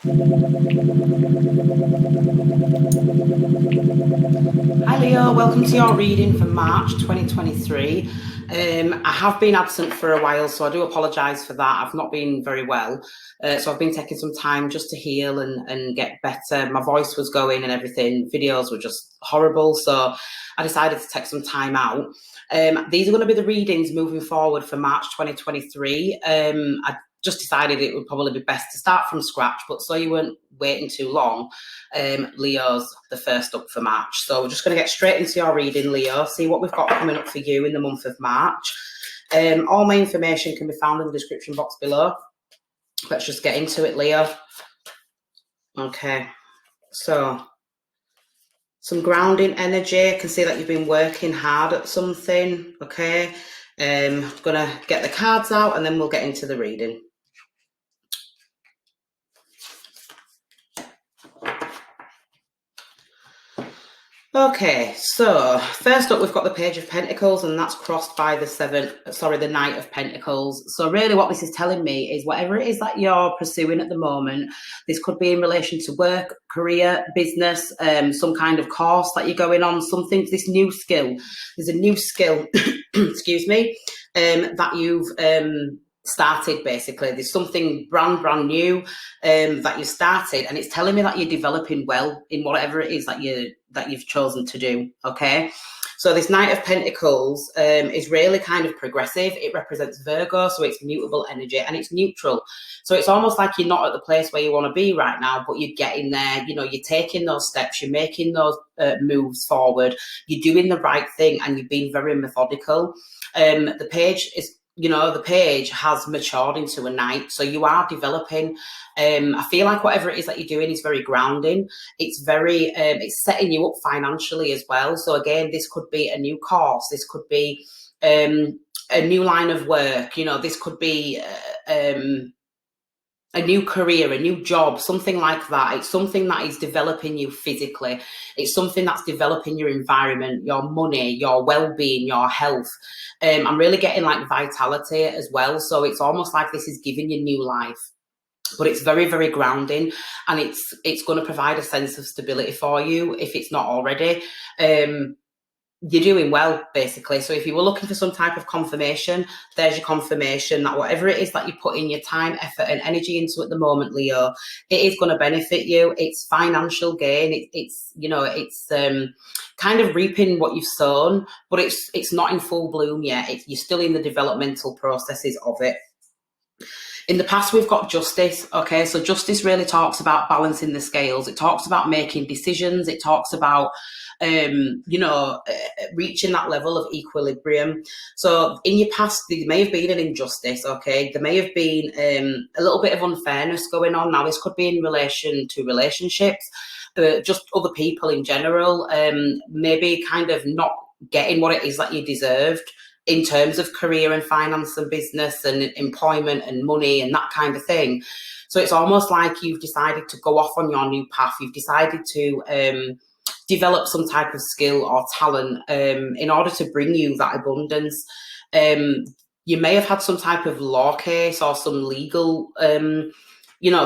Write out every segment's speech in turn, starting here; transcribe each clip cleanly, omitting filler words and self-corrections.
Hi Leo, welcome to your reading for March 2023. I have been absent for a while, so I do apologise for that. I've not been very well, so I've been taking some time just to heal and get better. My voice was going and everything. Videos were just horrible, so I decided to take some time out. These are going to be the readings moving forward for March 2023. I just decided it would probably be best to start from scratch, but so you weren't waiting too long, Leo's the first up for March. So we're just going to get straight into your reading, Leo, see what we've got coming up for you in the month of March. All my information can be found in the description box below. Let's just get into it, Leo. Okay, so some grounding energy. I can see that you've been working hard at something. Okay, I'm gonna get the cards out and then we'll get into the reading. Okay, so first up we've got the Page of Pentacles, and that's crossed by the Knight of Pentacles. So really what this is telling me is whatever it is that you're pursuing at the moment, this could be in relation to work, career, business, some kind of course that you're going on, something, this new skill. There's a new skill, excuse me, that you've started. Basically there's something brand new that you started, and it's telling me that you're developing well in whatever it is that you've chosen to do. Okay, so this Knight of Pentacles is really kind of progressive. It represents Virgo, so it's mutable energy and it's neutral, so it's almost like you're not at the place where you want to be right now, but you're getting there. You know, you're taking those steps, you're making those moves forward, you're doing the right thing, and you've been very methodical. The page is, you know, the page has matured into a knight, so you are developing. I feel like whatever it is that you're doing is very grounding. It's very, it's setting you up financially as well. So again, this could be a new course. This could be a new line of work. You know, this could be a new career, a new job, something like that. It's something that is developing you physically. It's something that's developing your environment, your money, your well-being, your health. I'm really getting like vitality as well. So it's almost like this is giving you new life, but it's very, very grounding, and it's going to provide a sense of stability for you if it's not already. You're doing well, basically. So if you were looking for some type of confirmation, there's your confirmation that whatever it is that you put in your time, effort and energy into at the moment, Leo, it is going to benefit you. It's financial gain. It's you know, it's kind of reaping what you've sown, but it's not in full bloom yet. You're still in the developmental processes of it. In the past, we've got justice. Okay, so justice really talks about balancing the scales. It talks about making decisions. It talks about reaching that level of equilibrium. So in your past, there may have been an injustice. Okay, there may have been a little bit of unfairness going on. Now, this could be in relation to relationships, just other people in general, maybe kind of not getting what it is that you deserved in terms of career and finance and business and employment and money and that kind of thing. So it's almost like you've decided to go off on your new path. You've decided to develop some type of skill or talent in order to bring you that abundance. You may have had some type of law case or some legal,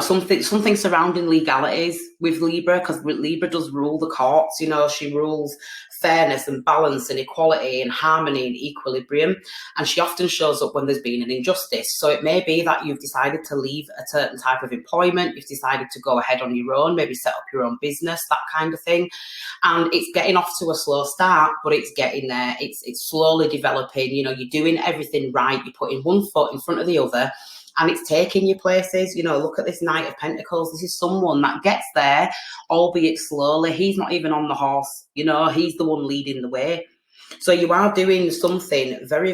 something surrounding legalities with Libra, because Libra does rule the courts. You know, she rules fairness and balance and equality and harmony and equilibrium, and she often shows up when there's been an injustice. So it may be that you've decided to leave a certain type of employment, you've decided to go ahead on your own, maybe set up your own business, that kind of thing, and it's getting off to a slow start, but it's getting there. It's slowly developing. You know, you're doing everything right, you're putting one foot in front of the other, and it's taking you places. You know, look at this Knight of Pentacles. This is someone that gets there, albeit slowly. He's not even on the horse, you know, he's the one leading the way. So you are doing something very,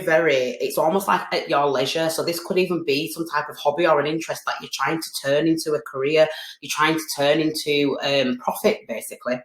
it's almost like at your leisure. So this could even be some type of hobby or an interest that you're trying to turn into a career. You're trying to turn into profit, basically.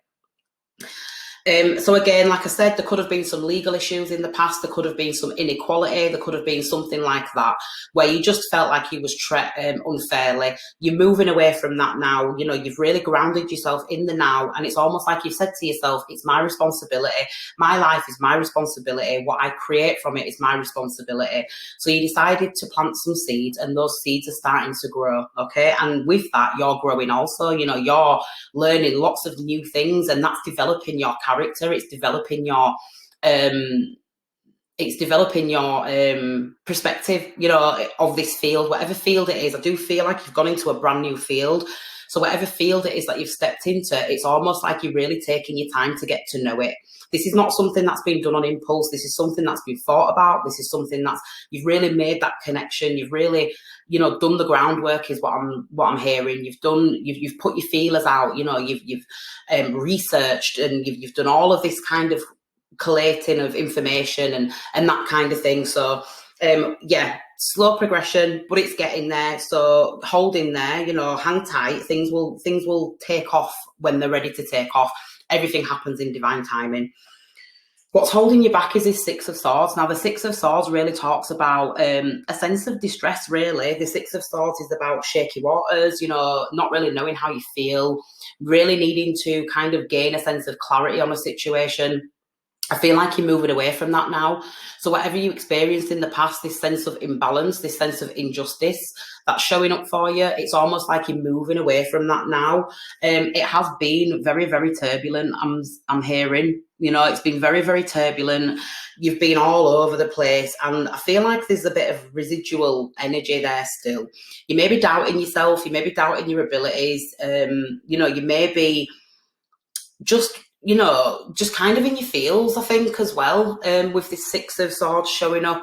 So again, like I said, there could have been some legal issues in the past. There could have been some inequality. There could have been something like that where you just felt like you was unfairly. You're moving away from that now. You know, you've really grounded yourself in the now, and it's almost like you've said to yourself, it's my responsibility. My life is my responsibility. What I create from it is my responsibility. So you decided to plant some seeds, and those seeds are starting to grow. Okay. And with that, you're growing also. You know, you're learning lots of new things, and that's developing your character. It's developing your perspective, you know, of this field, whatever field it is. I do feel like you've gone into a brand new field. So whatever field it is that you've stepped into, it's almost like you're really taking your time to get to know it. This is not something that's been done on impulse. This is something that's been thought about. This is something that's, you've really made that connection. You've really, you know, done the groundwork is what I'm hearing. You've put your feelers out, you know, you've researched, and you've done all of this kind of collating of information and that kind of thing. So yeah, slow progression, but it's getting there. So hold in there, you know, hang tight. Things will take off when they're ready to take off. Everything happens in divine timing. What's holding you back is this Six of Swords. Now, the Six of Swords really talks about a sense of distress, really. The Six of Swords is about shaky waters, you know, not really knowing how you feel, really needing to kind of gain a sense of clarity on a situation. I feel like you're moving away from that now. So whatever you experienced in the past, this sense of imbalance, this sense of injustice that's showing up for you, it's almost like you're moving away from that now. It has been very, very turbulent. I'm hearing, you know, it's been very, very turbulent. You've been all over the place, and I feel like there's a bit of residual energy there still. You may be doubting yourself. You may be doubting your abilities. You know, you may be just, you know, just kind of in your feels, I think, as well, with this Six of Swords showing up.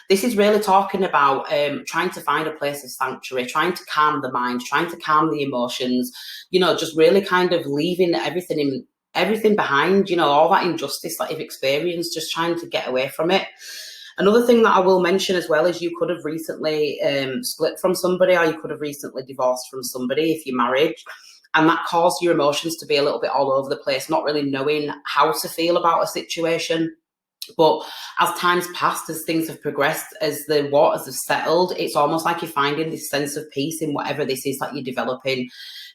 This is really talking about trying to find a place of sanctuary, trying to calm the mind, trying to calm the emotions, you know, just really kind of leaving everything behind, you know, all that injustice that you've experienced, just trying to get away from it. Another thing that I will mention as well is you could have recently split from somebody, or you could have recently divorced from somebody if you're married. And that caused your emotions to be a little bit all over the place, not really knowing how to feel about a situation. But as time's passed, as things have progressed, as the waters have settled, it's almost like you're finding this sense of peace in whatever this is that you're developing.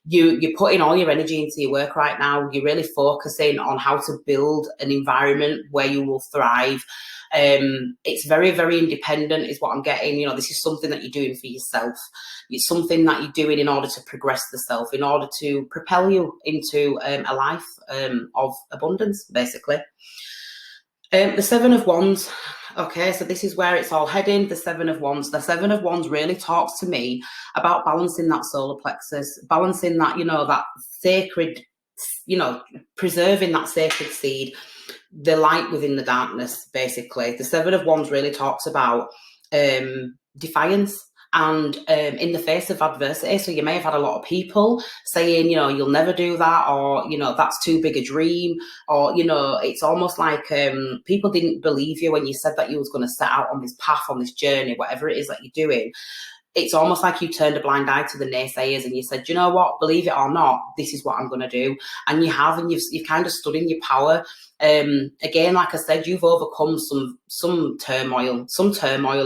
You're putting all your energy into your work right now. You're really focusing on how to build an environment where you will thrive. It's very, very independent is what I'm getting. You know, this is something that you're doing for yourself. It's something that you're doing in order to progress the self, in order to propel you into a life of abundance, basically. The Seven of Wands. Okay, so this is where it's all heading, the Seven of Wands. The Seven of Wands really talks to me about balancing that solar plexus, balancing that, you know, that sacred, you know, preserving that sacred seed, the light within the darkness, basically. The Seven of Wands really talks about defiance and in the face of adversity. So you may have had a lot of people saying, you know, you'll never do that, or, you know, that's too big a dream, or, you know, it's almost like people didn't believe you when you said that you was going to set out on this path, on this journey, whatever it is that you're doing. It's almost like you turned a blind eye to the naysayers and you said, you know what, believe it or not, this is what I'm going to do. And you have, and you've kind of stood in your power. Again, like I said, you've overcome some turmoil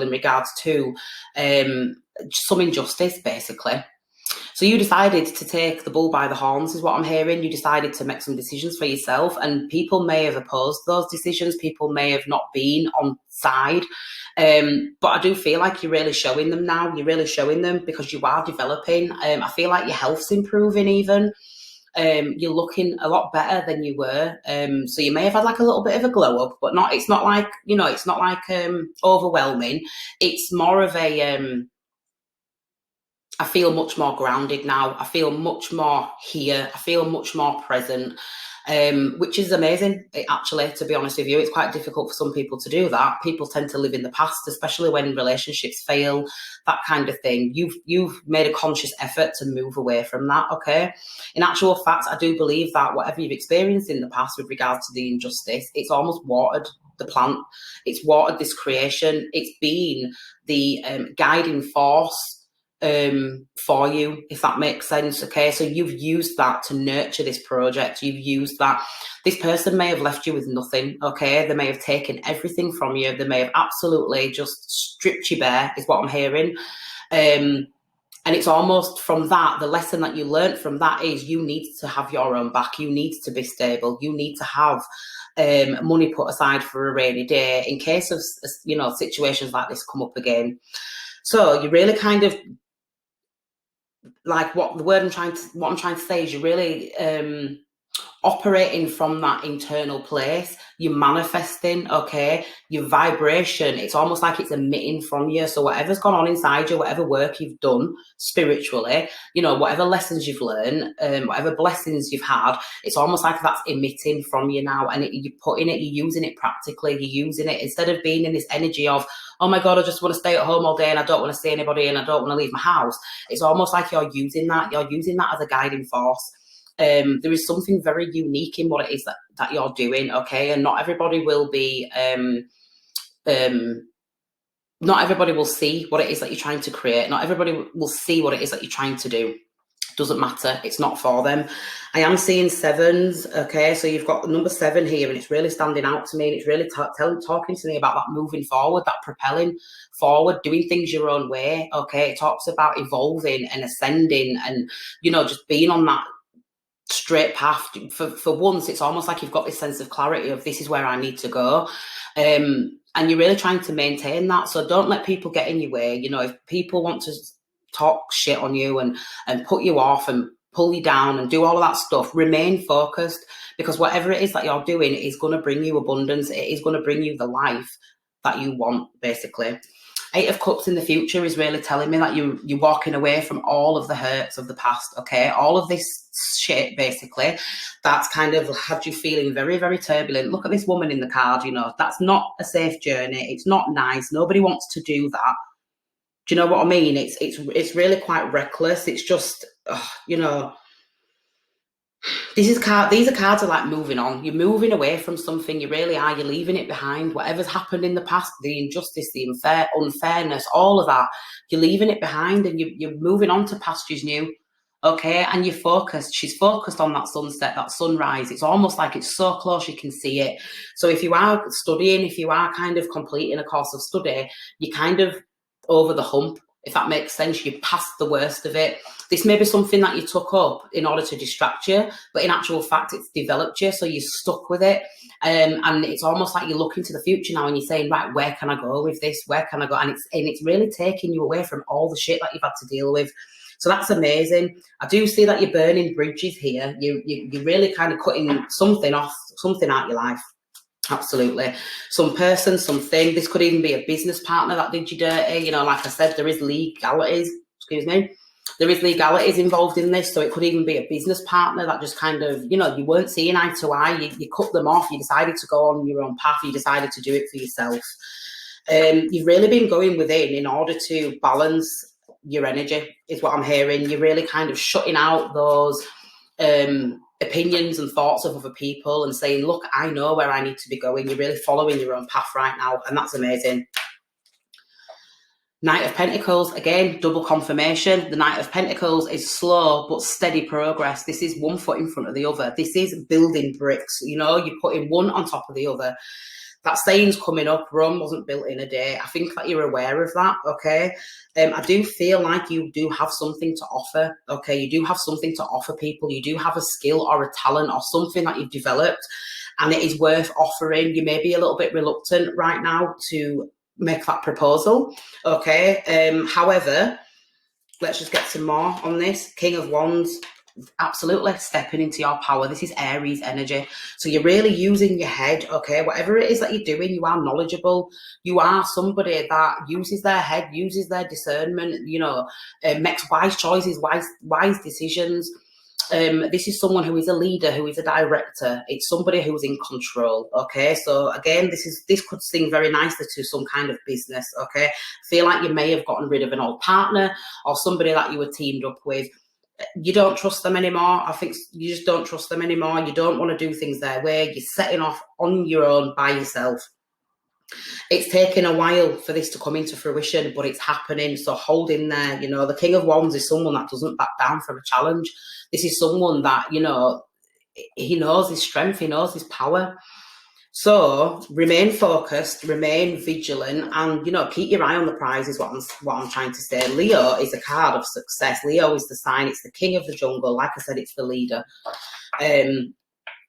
in regards to some injustice, basically. So you decided to take the bull by the horns, is what I'm hearing. You decided to make some decisions for yourself, and people may have opposed those decisions. People may have not been on side. But I do feel like you're really showing them now. You're really showing them because you are developing. I feel like your health's improving even. You're looking a lot better than you were. So you may have had like a little bit of a glow up, but it's not like, you know, it's not like overwhelming. It's more of a, I feel much more grounded now. I feel much more here. I feel much more present, which is amazing, actually, to be honest with you. It's quite difficult for some people to do that. People tend to live in the past, especially when relationships fail, that kind of thing. You've made a conscious effort to move away from that, okay? In actual fact, I do believe that whatever you've experienced in the past with regards to the injustice, it's almost watered the plant. It's watered this creation. It's been the guiding force for you, if that makes sense. Okay, so you've used that to nurture this project. You've used that. This person may have left you with nothing. Okay, they may have taken everything from you. They may have absolutely just stripped you bare, is what I'm hearing. And it's almost from that, the lesson that you learned from that is you need to have your own back. You need to be stable. You need to have money put aside for a rainy day in case of, you know, situations like this come up again. So you really kind of, like, what I'm trying to say is you're really operating from that internal place. You're manifesting, okay? Your vibration, it's almost like it's emitting from you. So whatever's gone on inside you, whatever work you've done spiritually, you know, whatever lessons you've learned, whatever blessings you've had, it's almost like that's emitting from you now. And you're putting it, you're using it practically, you're using it instead of being in this energy of, oh my God, I just want to stay at home all day and I don't want to see anybody and I don't want to leave my house. It's almost like you're using that as a guiding force. There is something very unique in what it is that you're doing, okay? And not everybody will be, not everybody will see what it is that you're trying to create. Not everybody will see what it is that you're trying to do. Doesn't matter. It's not for them. I am seeing sevens, okay? So you've got number 7 here, and it's really standing out to me, and it's really talking to me about that moving forward, that propelling forward, doing things your own way, okay? It talks about evolving and ascending and, you know, just being on that straight path. For once, it's almost like you've got this sense of clarity of this is where I need to go. And you're really trying to maintain that. So don't let people get in your way. You know, if people want to talk shit on you and put you off and pull you down and do all of that stuff, remain focused, because whatever it is that you're doing is going to bring you abundance. It is going to bring you the life that you want, basically. 8 of Cups in the future is really telling me that you're walking away from all of the hurts of the past, okay? All of this shit, basically, that's kind of had you feeling very, very turbulent. Look at this woman in the card, you know, that's not a safe journey. It's not nice. Nobody wants to do that. Do you know what I mean? It's really quite reckless. It's just, you know, these are cards are like moving on. You're moving away from something. You really are. You're leaving it behind. Whatever's happened in the past, the injustice, the unfairness, all of that, you're leaving it behind and you're moving on to pastures new. Okay, and you're focused. She's focused on that sunset, that sunrise. It's almost like it's so close you can see it. So if you are studying, if you are kind of completing a course of study, you're kind of over the hump, if that makes sense. You're past the worst of it. This may be something that you took up in order to distract you, but in actual fact, it's developed you, so you're stuck with it. And it's almost like you're looking to the future now and you're saying, right, where can I go with this? Where can I go? And it's really taking you away from all the shit that you've had to deal with. So that's amazing. I do see that you're burning bridges here. You're really kind of cutting something off, something out of your life. Absolutely. Some person, something. This could even be a business partner that did you dirty. You know, like I said, there is legalities. Excuse me. There is legalities involved in this, so it could even be a business partner that just kind of, you know, you weren't seeing eye to eye. You cut them off. You decided to go on your own path. You decided to do it for yourself. You've really been going within in order to balance your energy, is what I'm hearing. You're really kind of shutting out those opinions and thoughts of other people and saying, look, I know where I need to be going. You're really following your own path right now, and that's amazing. Knight of Pentacles, again, double confirmation. The Knight of Pentacles is slow but steady progress. This is one foot in front of the other. This is building bricks. You know, you're putting one on top of the other. That saying's coming up, Rome wasn't built in a day. I think that you're aware of that, okay? I do feel like you do have something to offer, okay? You do have something to offer people. You do have a skill or a talent or something that you've developed, and it is worth offering. You may be a little bit reluctant right now to make that proposal, okay? However, let's just get some more on this. King of Wands, absolutely stepping into your power. This is Aries energy. So you're really using your head, okay? Whatever it is that you're doing, you are knowledgeable. You are somebody that uses their head, uses their discernment, you know, makes wise choices, wise decisions. This is someone who is a leader, who is a director. It's somebody who's in control, okay? So again, this could seem very nicely to some kind of business, okay? Feel like you may have gotten rid of an old partner or somebody that you were teamed up with. You don't trust them anymore. I think you just don't trust them anymore. You don't want to do things their way. You're setting off on your own by yourself. It's taken a while for this to come into fruition, but it's happening. So hold in there. You know, the King of Wands is someone that doesn't back down from a challenge. This is someone that, you know, he knows his strength, he knows his power. So remain focused, remain vigilant, and, you know, keep your eye on the prize is what I'm trying to say. Leo is a card of success. Leo is the sign. It's the king of the jungle. Like I said, it's the leader.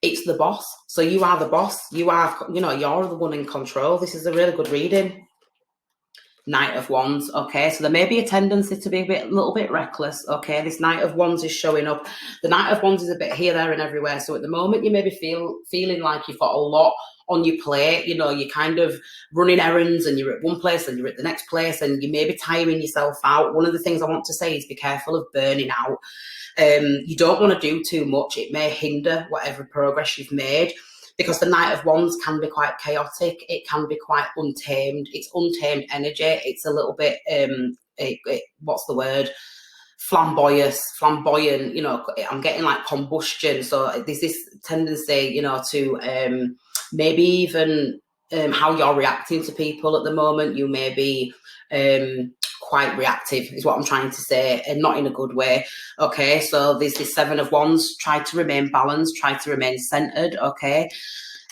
It's the boss. So you are the boss. You are, you know, you're the one in control. This is a really good reading. Knight of Wands. Okay, so there may be a tendency to be a little bit reckless. Okay, this Knight of Wands is showing up. The Knight of Wands is a bit here, there, and everywhere. So at the moment, you may be feeling like you've got a lot on your plate. You know, you're kind of running errands, and you're at one place and you're at the next place, and you may be tiring yourself out. One of the things I want to say is be careful of burning out. You don't want to do too much. It may hinder whatever progress you've made, because the Knight of Wands can be quite chaotic. It can be quite untamed. It's untamed energy. It's a little bit, what's the word? Flamboyant, you know, I'm getting like combustion. So there's this tendency, you know, to maybe even how you're reacting to people at the moment. You may be quite reactive is what I'm trying to say, and not in a good way. Okay, so there's this Seven of Wands. Try to remain balanced, try to remain centered. Okay,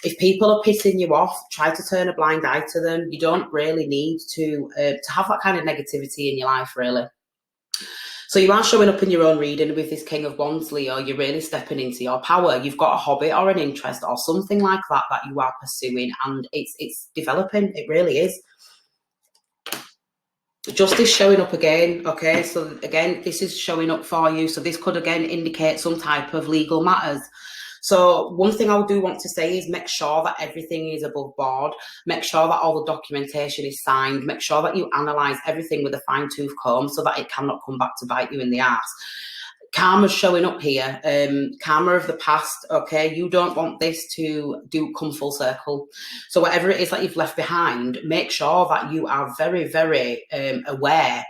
if people are pissing you off, try to turn a blind eye to them. You don't really need to have that kind of negativity in your life, really. So you are showing up in your own reading with this King of Wands, Leo. You're really stepping into your power. You've got a hobby or an interest or something like that that you are pursuing, and it's developing. It really is. Justice showing up again. Okay, so again, this is showing up for you. So this could again indicate some type of legal matters. So one thing I do want to say is make sure that everything is above board. Make sure that all the documentation is signed. Make sure that you analyse everything with a fine-tooth comb so that it cannot come back to bite you in the ass. Karma's showing up here. Karma of the past. Okay, you don't want this to come full circle. So whatever it is that you've left behind, make sure that you are very, very aware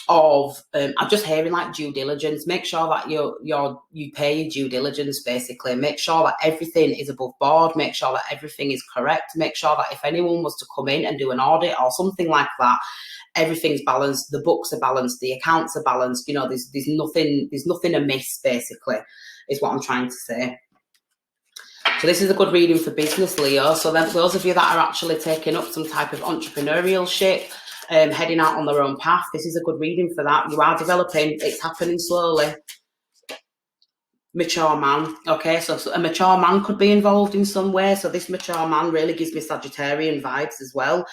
of. I'm just hearing like due diligence. Make sure that you pay your due diligence. Basically, make sure that everything is above board. Make sure that everything is correct. Make sure that if anyone was to come in and do an audit or something like that, everything's balanced, the books are balanced, the accounts are balanced, you know, there's nothing amiss, basically, is what I'm trying to say. So this is a good reading for business, Leo. So then those of you that are actually taking up some type of entrepreneurial shit, heading out on their own path, this is a good reading for that. You are developing, it's happening slowly. Mature man. Okay, so a mature man could be involved in some way. So this mature man really gives me Sagittarian vibes as well.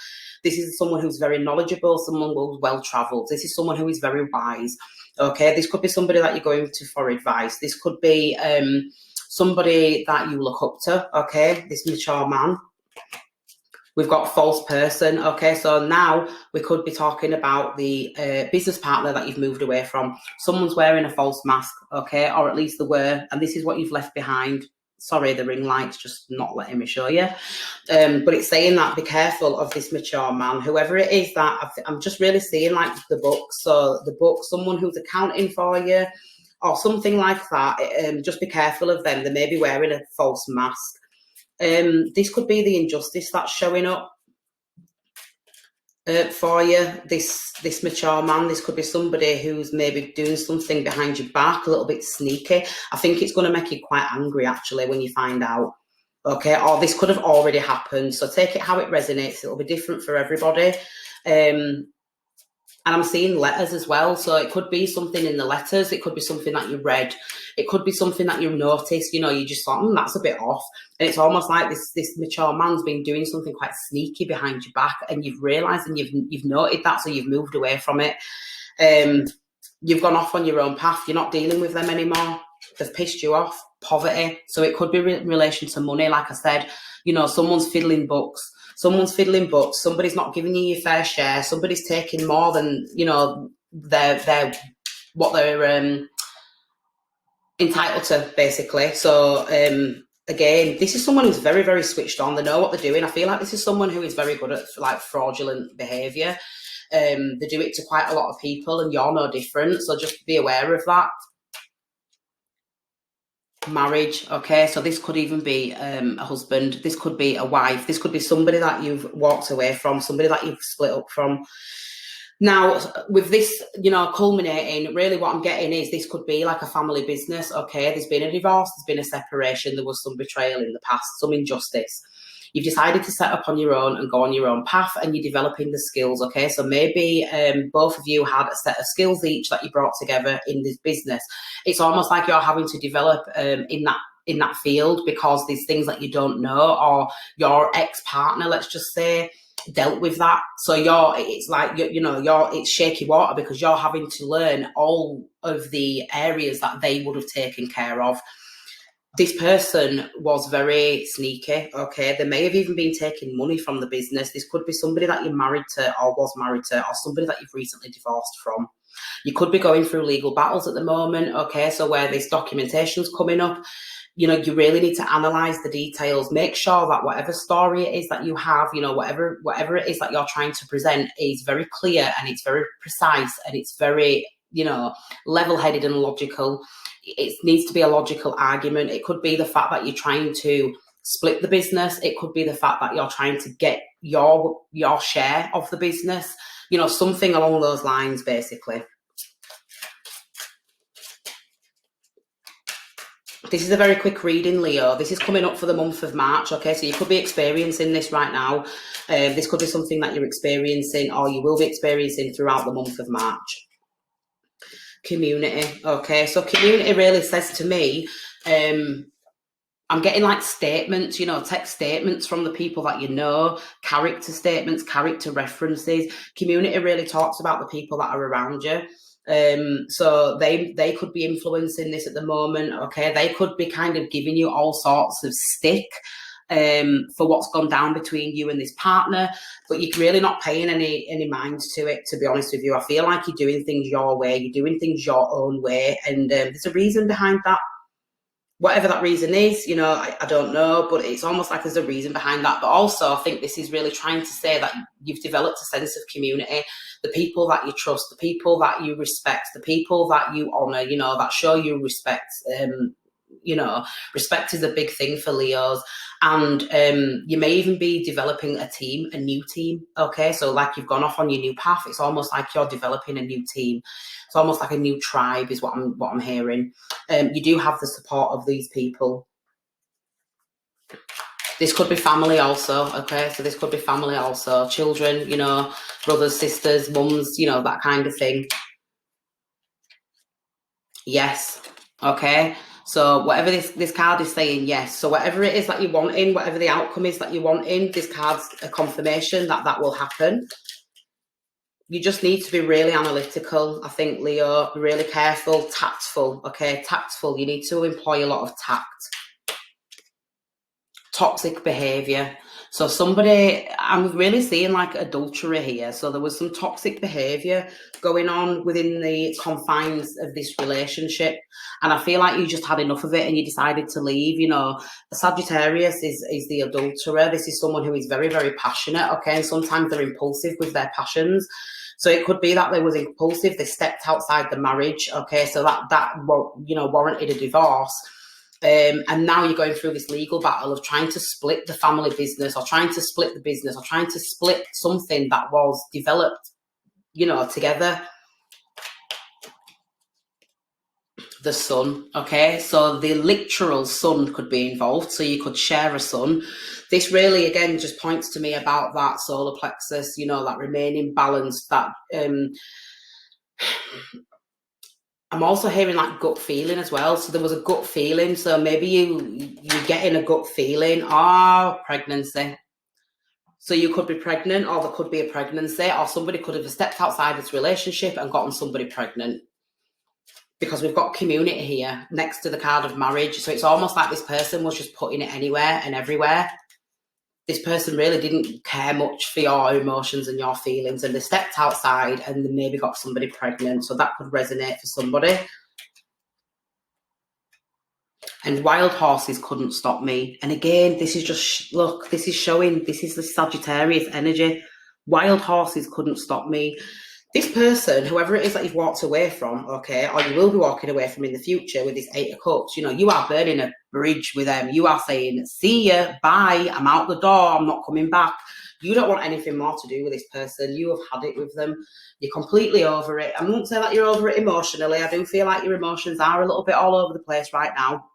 This is someone who's very knowledgeable, someone who's well-travelled. This is someone who is very wise. Okay, this could be somebody that you're going to for advice. This could be somebody that you look up to. Okay, this mature man. We've got false person. Okay, so now we could be talking about the business partner that you've moved away from. Someone's wearing a false mask, okay, or at least they were, and this is what you've left behind. Sorry, the ring light's just not letting me show you. But it's saying that be careful of this mature man, whoever it is that I'm just really seeing like the book. So the book, someone who's accounting for you or something like that, just be careful of them. They may be wearing a false mask. This could be the injustice that's showing up for you, this mature man. This could be somebody who's maybe doing something behind your back, a little bit sneaky. I think it's going to make you quite angry, actually, when you find out. Okay, or this could have already happened. So take it how it resonates. It'll be different for everybody. And I'm seeing letters as well. So it could be something in the letters. It could be something that you read. It could be something that you noticed. You know, you just thought, that's a bit off. And it's almost like this mature man's been doing something quite sneaky behind your back, and you've realised and you've noted that, so you've moved away from it. You've gone off on your own path. You're not dealing with them anymore. They've pissed you off. Poverty. So it could be in relation to money. Like I said, you know, someone's fiddling books. Somebody's not giving you your fair share. Somebody's taking more than, you know, what they're entitled to, basically. So again, this is someone who's very, very switched on. They know what they're doing. I feel like this is someone who is very good at like fraudulent behaviour. They do it to quite a lot of people, and you're no different. So just be aware of that. marriage. Okay, so this could even be a husband, this could be a wife, this could be somebody that you've walked away from, somebody that you've split up from. Now, with this, you know, culminating, really what I'm getting is this could be like a family business. Okay, there's been a divorce, there's been a separation, there was some betrayal in the past, some injustice. You've decided to set up on your own and go on your own path, and you're developing the skills. Okay, so maybe both of you had a set of skills each that you brought together in this business. It's almost like you're having to develop in that field, because there's things that you don't know, or your ex-partner, let's just say, dealt with that. So it's like it's shaky water, because you're having to learn all of the areas that they would have taken care of. This person was very sneaky. Okay, they may have even been taking money from the business. This could be somebody that you're married to, or was married to, or somebody that you've recently divorced from. You could be going through legal battles at the moment. Okay, so where this documentation's coming up, you know, you really need to analyze the details. Make sure that whatever story it is that you have, you know, whatever it is that you're trying to present is very clear, and it's very precise, and it's very, you know, level-headed and logical. It needs to be a logical argument. It could be the fact that you're trying to split the business. It could be the fact that you're trying to get your share of the business, you know, something along those lines, basically. This is a very quick reading, Leo. This is coming up for the month of March, okay? So you could be experiencing this right now. This could be something that you're experiencing, or you will be experiencing throughout the month of March. Community, okay? So community really says to me, I'm getting like statements, you know, text statements from the people that you know, character statements, character references. Community really talks about the people that are around you. So they could be influencing this at the moment. Okay, they could be kind of giving you all sorts of stick for what's gone down between you and this partner, but you're really not paying any mind to it, to be honest with you. I feel like you're doing things your way, you're doing things your own way, and there's a reason behind that. Whatever that reason is, you know, I don't know, but it's almost like there's a reason behind that. But also, I think this is really trying to say that you've developed a sense of community, the people that you trust, the people that you respect, the people that you honour, you know, that show you respect. You know, respect is a big thing for Leos. And you may even be developing a new team. Okay, so like you've gone off on your new path. It's almost like you're developing a new team. It's almost like a new tribe is what I'm hearing. You do have the support of these people. This could be family also, okay? So this could be family also. Children, you know, brothers, sisters, mums, you know, that kind of thing. Yes, okay? So whatever this card is saying, yes. So whatever it is that you're wanting, whatever the outcome is that you're wanting, this card's a confirmation that that will happen. You just need to be really analytical, I think, Leo. Be really careful, tactful, okay? Tactful. You need to employ a lot of tact. Toxic behaviour. So somebody, I'm really seeing like adultery here. So there was some toxic behaviour going on within the confines of this relationship. And I feel like you just had enough of it and you decided to leave. You know, the Sagittarius is the adulterer. This is someone who is very, very passionate, okay? And sometimes they're impulsive with their passions. So it could be that they was impulsive. They stepped outside the marriage, okay? So that you know, warranted a divorce. And now you're going through this legal battle of trying to split the family business, or trying to split the business, or trying to split something that was developed, you know, together. The sun, okay? So the literal sun could be involved, so you could share a sun. This really, again, just points to me about that solar plexus, you know, that remaining balance, that I'm also hearing like gut feeling as well. So there was a gut feeling. So maybe you're getting a gut feeling. Pregnancy. So you could be pregnant, or there could be a pregnancy, or somebody could have stepped outside this relationship and gotten somebody pregnant. Because we've got community here next to the card of marriage. So it's almost like this person was just putting it anywhere and everywhere. This person really didn't care much for your emotions and your feelings, and they stepped outside and they maybe got somebody pregnant. So that could resonate for somebody. And wild horses couldn't stop me. And again, this is just, look, this is showing, this is the Sagittarius energy. Wild horses couldn't stop me. This person, whoever it is that you've walked away from, okay, or you will be walking away from in the future with this Eight of Cups, you know, you are burning a bridge with them. You are saying, see ya, bye, I'm out the door, I'm not coming back. You don't want anything more to do with this person. You have had it with them. You're completely over it. I won't say that you're over it emotionally. I do feel like your emotions are a little bit all over the place right now.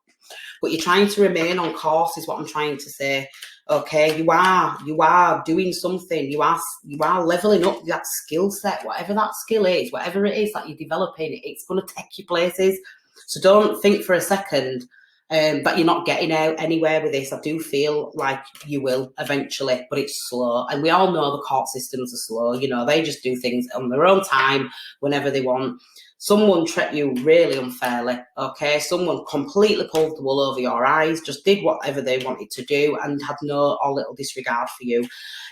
But you're trying to remain on course is what I'm trying to say. Okay, you are doing something. You are leveling up that skill set, whatever that skill is, whatever it is that you're developing, it's going to take you places. So don't think for a second that you're not getting out anywhere with this. I do feel like you will eventually, but it's slow. And we all know the court systems are slow. You know, they just do things on their own time, whenever they want. Someone treated you really unfairly, okay? Someone completely pulled the wool over your eyes, just did whatever they wanted to do and had no or little disregard for you.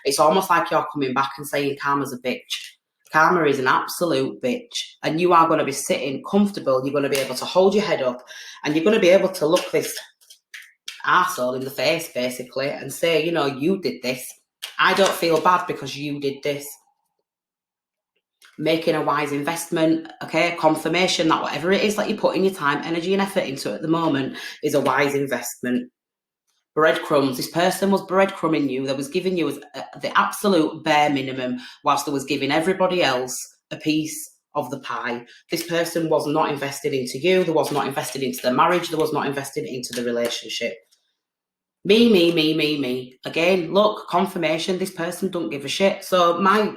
It's almost like you're coming back and saying karma's a bitch. Karma is an absolute bitch. And you are going to be sitting comfortable. You're going to be able to hold your head up and you're going to be able to look this arsehole in the face, basically, and say, you know, you did this. I don't feel bad because you did this. Making a wise investment, okay, confirmation that whatever it is that you're putting your time, energy and effort into at the moment is a wise investment. Breadcrumbs, this person was breadcrumbing you, they was giving you the absolute bare minimum whilst they was giving everybody else a piece of the pie. This person was not invested into you, they was not invested into the marriage, they was not invested into the relationship. Me. Again, look, confirmation, this person don't give a shit. So my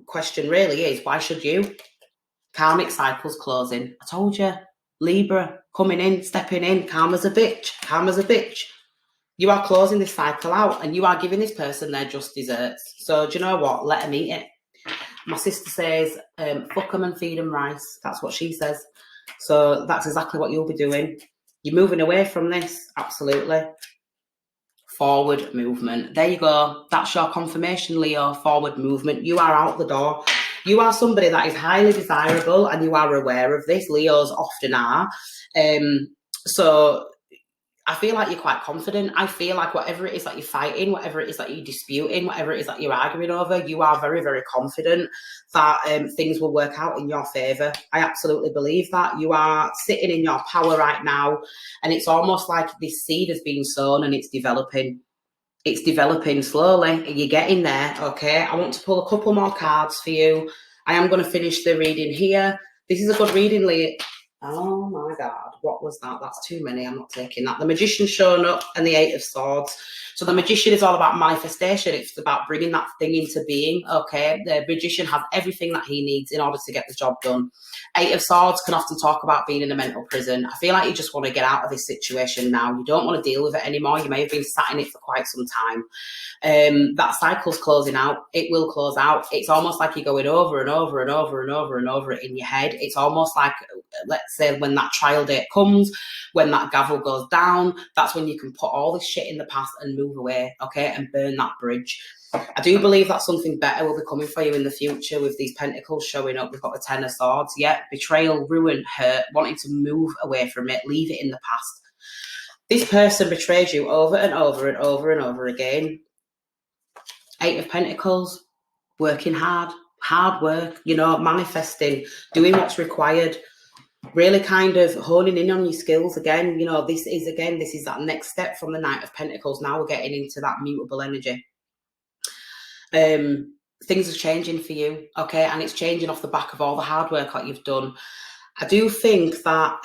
question really is, why should you? Karmic cycles closing. I told you. Libra coming in, stepping in. Karma's a bitch. You are closing this cycle out and you are giving this person their just desserts. So do you know what? Let them eat it. My sister says, fuck them and feed them rice. That's what she says. So that's exactly what you'll be doing. You're moving away from this. Absolutely. Forward movement. There you go. That's your confirmation, Leo. Forward movement. You are out the door. You are somebody that is highly desirable and you are aware of this. Leos often are. So I feel like you're quite confident. I feel like whatever it is that you're fighting, whatever it is that you're disputing, whatever it is that you're arguing over, you are very, very confident that things will work out in your favour. I absolutely believe that. You are sitting in your power right now and it's almost like this seed has been sown and it's developing. It's developing slowly. You're getting there, okay? I want to pull a couple more cards for you. I am going to finish the reading here. This is a good reading, Lee. Oh my God, what was that? That's too many. I'm not taking that. The Magician's showing up and the Eight of Swords. So the Magician is all about manifestation. It's about bringing that thing into being, okay? The Magician has everything that he needs in order to get the job done. Eight of Swords can often talk about being in a mental prison. I feel like you just want to get out of this situation now. You don't want to deal with it anymore. You may have been sat in it for quite some time. That cycle's closing out. It will close out. It's almost like you're going over and over and over and over and over it in your head. It's almost like, let's say, when that trial date comes, when that gavel goes down, that's when you can put all this shit in the past and move away, okay, and burn that bridge. I do believe that something better will be coming for you in the future with these pentacles showing up. We've got the Ten of Swords. Yeah, betrayal, ruin, hurt, wanting to move away from it, leave it in the past. This person betrays you over and over and over and over again. Eight of Pentacles, working hard work, you know, manifesting, doing what's required, really kind of honing in on your skills again. You know, this is that next step from the Knight of Pentacles. Now we're getting into that mutable energy. Things are changing for you, okay, and it's changing off the back of all the hard work that you've done. I do think that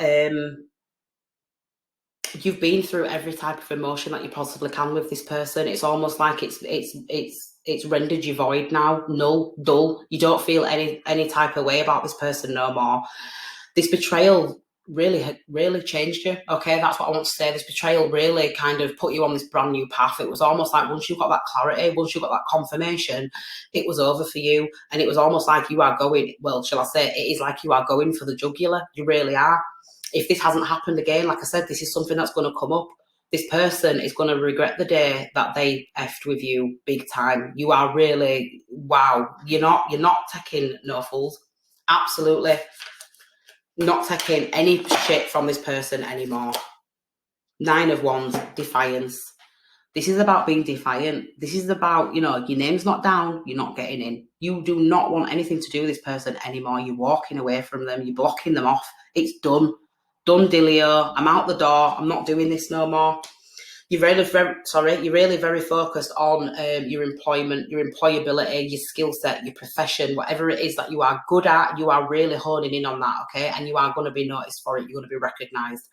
you've been through every type of emotion that you possibly can with this person. It's almost like it's rendered you void now, null, dull. You don't feel any type of way about this person no more. This betrayal really changed you, okay? That's what I want to say. This betrayal really kind of put you on this brand new path. It was almost like once you got that clarity, once you got that confirmation, it was over for you. And it was almost like you are going, well, shall I say, it is like you are going for the jugular. You really are. If this hasn't happened again, like I said, this is something that's going to come up. This person is going to regret the day that they effed with you big time. You are really, wow, you're not taking no fools. Absolutely not taking any shit from this person anymore. Nine of Wands, defiance. This is about being defiant. This is about, your name's not down, you're not getting in. You do not want anything to do with this person anymore. You're walking away from them. You're blocking them off. It's done. Done, dealio. I'm out the door. I'm not doing this no more. You're really very focused on your employment, your employability, your skill set, your profession, whatever it is that you are good at. You are really honing in on that, okay? And you are going to be noticed for it. You're going to be recognised.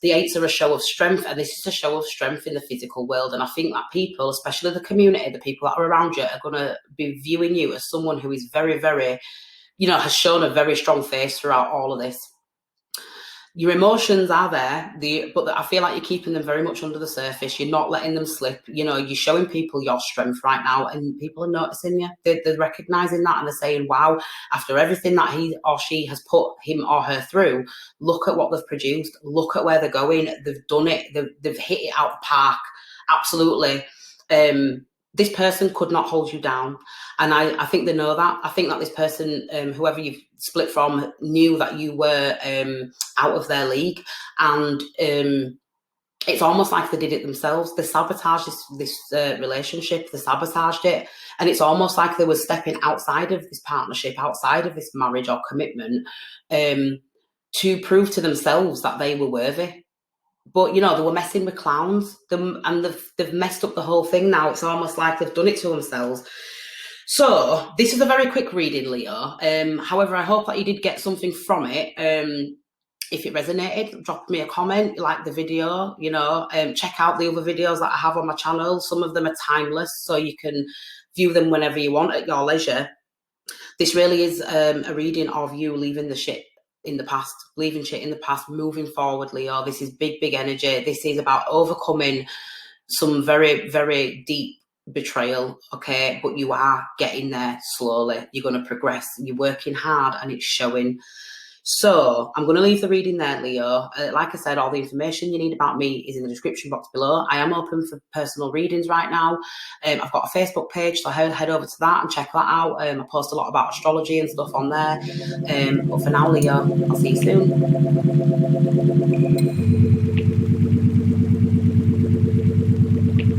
The eights are a show of strength, and this is a show of strength in the physical world. And I think that people, especially the community, the people that are around you, are going to be viewing you as someone who is very, very, has shown a very strong face throughout all of this. Your emotions are there, but I feel like you're keeping them very much under the surface. You're not letting them slip. You're showing people your strength right now, and people are noticing you. They're recognising that, and they're saying, wow, after everything that he or she has put him or her through, look at what they've produced. Look at where they're going. They've done it. They've hit it out the park. Absolutely. This person could not hold you down. And I think they know that. I think that this person, whoever you've split from, knew that you were out of their league. And it's almost like they did it themselves. They sabotaged this relationship. They sabotaged it. And it's almost like they were stepping outside of this partnership, outside of this marriage or commitment, to prove to themselves that they were worthy. But, they were messing with clowns, and they've messed up the whole thing now. It's almost like they've done it to themselves. So this is a very quick reading, Leo. However, I hope that you did get something from it. If it resonated, drop me a comment, like the video, check out the other videos that I have on my channel. Some of them are timeless, so you can view them whenever you want at your leisure. This really is a reading of you leaving the shit in the past, leaving shit in the past, moving forward, Leo. This is big, big energy. This is about overcoming some very, very deep betrayal, okay? But you are getting there slowly. You're going to progress. You're working hard, and it's showing. So I'm going to leave the reading there, Leo. Like I said, all the information you need about me is in the description box below. I am open for personal readings right now. I've got a Facebook page, so head over to that and check that out. I post a lot about astrology and stuff on there. But for now, Leo, I'll see you soon.